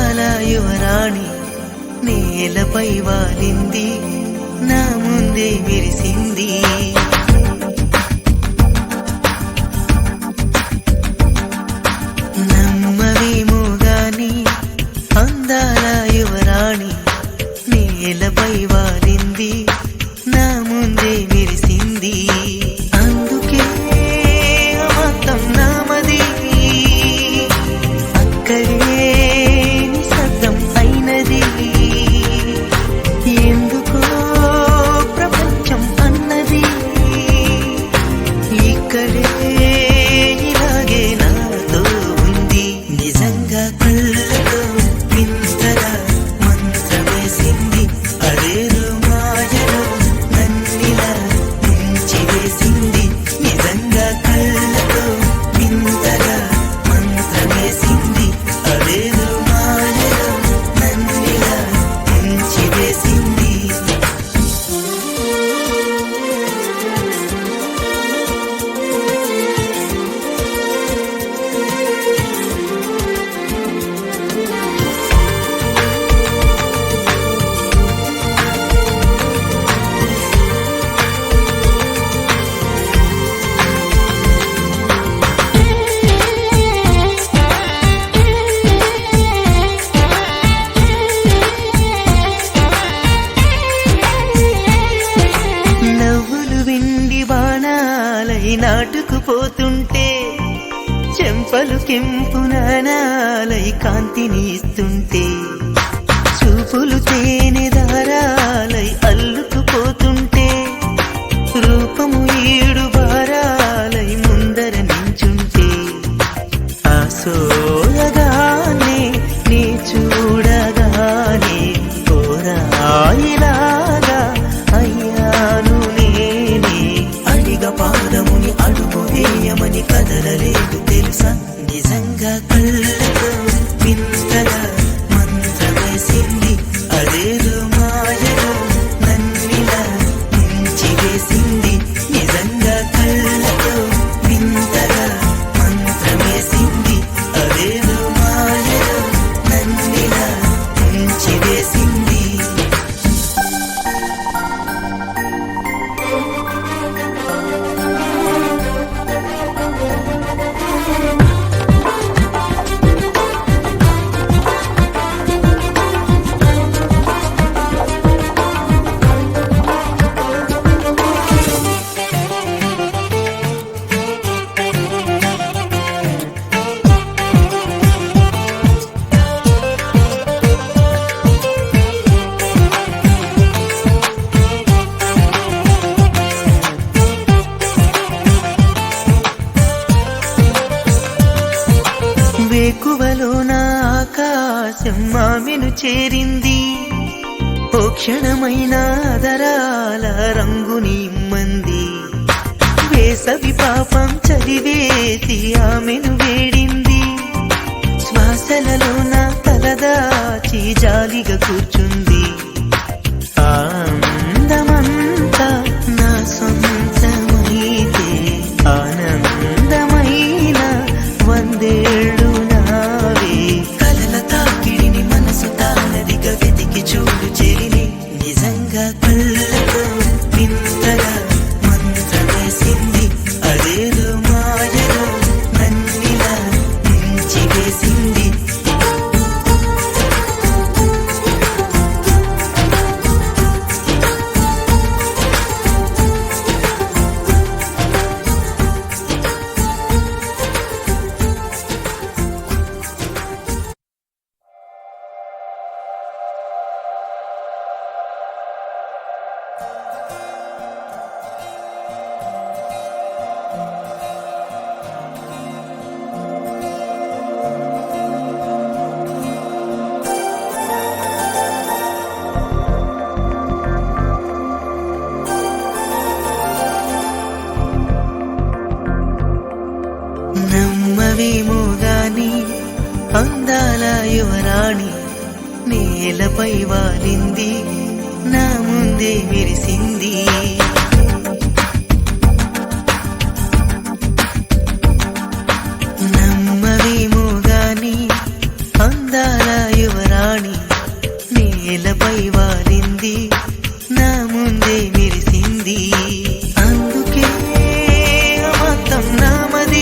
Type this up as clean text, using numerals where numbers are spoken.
అందాల యువరాణి నేలపై వాలింది, నా ముందే మెరిసింది. నమ్మవేమో గాని అందాల యువరాణి నేలపై వాలింది, నా ముందే మెరిసింది. అందుకే మొత్తం నామది, అక్కడే నిశ్శబ్దం అయినది. ఎందుకో ప్రపంచం అన్నది ఇక్కడే ఇలాగే నాతో ఉంది. నిజంగా కళ్ళతో వింతగా మంత్రమేసింది, అదేదో మాయలో నన్నిలా ముంచివేసింది. నిజంగా కళ్ళతో వింతగా మంత్రమేసింది, అదేదో మాయలో నన్నిలా ముంచివేసింది. నవ్వులు వెండి బాణాలై నాటుకుపోతుంటే, చెంపలు కెంపు నాణాలై కాంతిని ఇస్తుంటే, చూపులు తేనె దారాలై అల్లుకుపోతుంటే, రూపము ఏడు బారాలై ముందర నించుంటే, ఆ సోయగానే నీ చూడగానే కోరాయిలాగా అయ్యాను నేనే. అడిగ పాదముని అడుగు వేయమని కదలలేదు తెలుసా. నిజంగా కళ్ళతో వింతగా మంత్రమేసింది, అదేదో మాయలో నన్నిలా ముంచివేసింది. నిజంగా కళ్ళతో వింతగా మంత్రమేసింది, అదేదో మాయలో నన్నిలా ముంచివేసింది. వేకువలో నా ఆకాశం ఆమెను చేరింది, ఓ క్షణమైన ఆదరాల రంగుని ఇమ్మంది. వేసవి పాపం చలివేసి ఆమెను వేడింది, శ్వాసలలో నా తలదాచి జాలిగా కూర్చుంది. ఆ అందమంతా నా సొంతమైతే ఆనందమైన వందేళ్ళు నావే. కలల తాకిడిని మనసు తానదిగా వెతికి చూడు చెరిని. నిజంగా కళ్ళతో వింతగా మంత్రమేసింది, అదేదో మాయలో నన్నిలా ముంచివేసింది. నమ్మవేమో గాని అందాల యువరాణి నేలపై వాలింది, నా ముందే మెరిసింది. నమ్మవేమో గాని అందాల యువ జీవితం నామది